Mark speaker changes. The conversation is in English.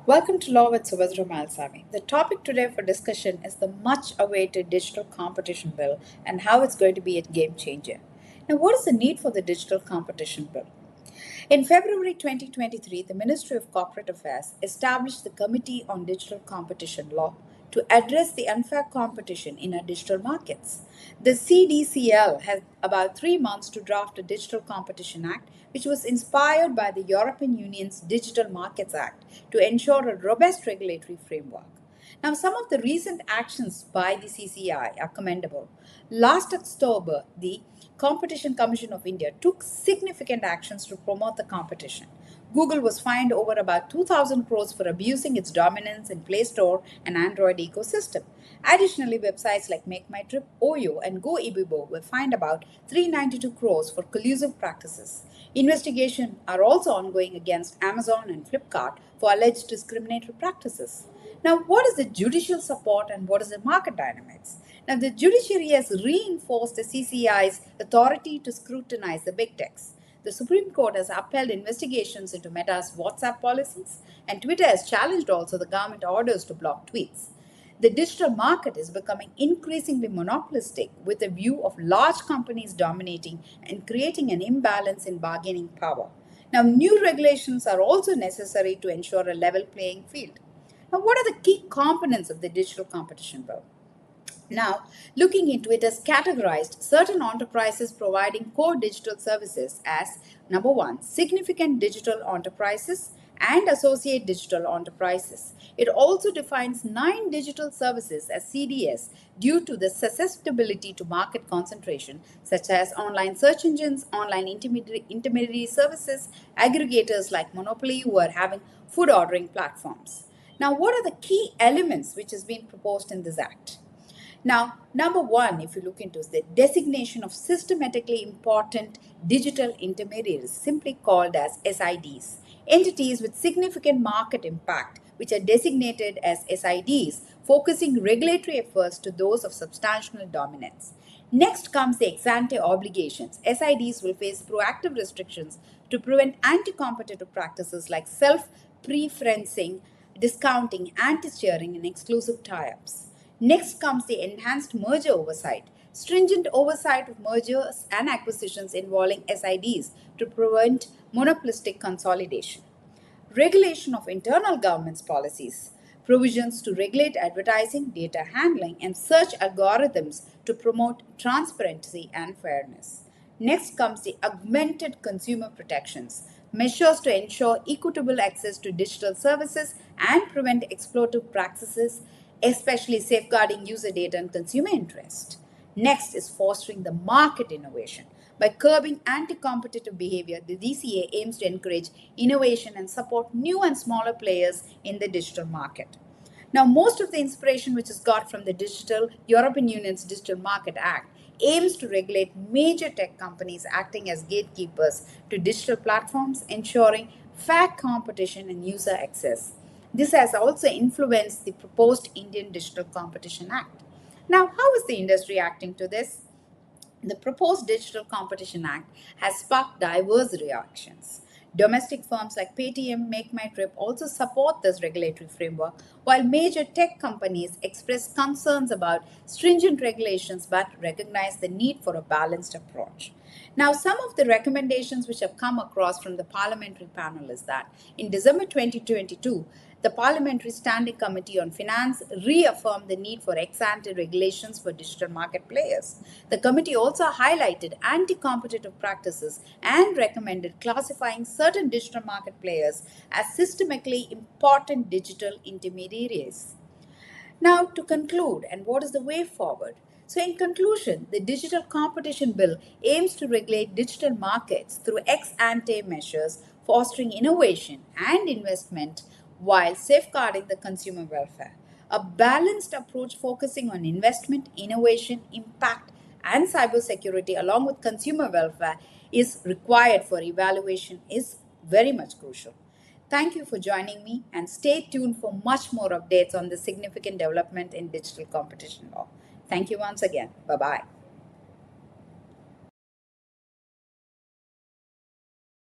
Speaker 1: Welcome to Law with Subhadra Malsami. The topic today for discussion is the much awaited digital competition bill and how it's going to be a game changer. Now, what is the need for the digital competition bill? In February 2023, the Ministry of Corporate Affairs established the Committee on Digital Competition Law to address the unfair competition in our digital markets. The CDCL has about 3 months to draft a Digital Competition Act, which was inspired by the European Union's Digital Markets Act to ensure a robust regulatory framework. Now, some of the recent actions by the CCI are commendable. Last October, the Competition Commission of India took significant actions to promote the competition. Google was fined over about 2,000 crores for abusing its dominance in Play Store and Android ecosystem. Additionally, websites like Make My Trip, Oyo, and Go Ibibo were fined about 392 crores for collusive practices. Investigations are also ongoing against Amazon and Flipkart for alleged discriminatory practices. Now, what is the judicial support and what is the market dynamics? Now, the judiciary has reinforced the CCI's authority to scrutinize the big techs. The Supreme Court has upheld investigations into Meta's WhatsApp policies, and Twitter has challenged also the government orders to block tweets. The digital market is becoming increasingly monopolistic with a view of large companies dominating and creating an imbalance in bargaining power. Now, new regulations are also necessary to ensure a level playing field. Now, what are the key components of the digital competition bill? Now, looking into it, has categorized certain enterprises providing core digital services as number one, significant digital enterprises and associate digital enterprises. It also defines 9 digital services as CDS due to the susceptibility to market concentration, such as online search engines, online intermediary services, aggregators like Monopoly who are having food ordering platforms. Now, what are the key elements which has been proposed in this act? Now, number one, if you look into is the designation of systematically important digital intermediaries, simply called as SIDs, entities with significant market impact, which are designated as SIDs, focusing regulatory efforts to those of substantial dominance. Next comes the ex ante obligations. SIDs will face proactive restrictions to prevent anti competitive practices like self preferencing, discounting, anti steering, and exclusive tie ups. Next comes the enhanced merger oversight. Stringent oversight of mergers and acquisitions involving SIDs to prevent monopolistic consolidation. Regulation of internal government's policies. Provisions to regulate advertising, data handling, and search algorithms to promote transparency and fairness. Next comes the augmented consumer protections. Measures to ensure equitable access to digital services and prevent exploitative practices, especially safeguarding user data and consumer interest. Next is fostering the market innovation. By curbing anti competitive behavior, the DCA aims to encourage innovation and support new and smaller players in the digital market. Now, most of the inspiration which is got from the digital European Union's Digital Market Act aims to regulate major tech companies acting as gatekeepers to digital platforms, ensuring fair competition and user access. This has also influenced the proposed Indian Digital Competition Act. Now, how is the industry acting to this? The proposed Digital Competition Act has sparked diverse reactions. Domestic firms like Paytm, Make My Trip also support this regulatory framework, while major tech companies express concerns about stringent regulations but recognize the need for a balanced approach. Now, some of the recommendations which have come across from the parliamentary panel is that in December 2022, the Parliamentary Standing Committee on Finance reaffirmed the need for ex ante regulations for digital market players. The committee also highlighted anti competitive practices and recommended classifying certain digital market players as systemically important digital intermediaries. Now, to conclude, and what is the way forward? So, in conclusion, the Digital Competition Bill aims to regulate digital markets through ex ante measures, fostering innovation and investment while safeguarding the consumer welfare. A balanced approach focusing on investment, innovation, impact, and cybersecurity, along with consumer welfare, is required for evaluation, is very much crucial. Thank you for joining me and stay tuned for much more updates on the significant development in digital competition law. Thank you once again. Bye bye.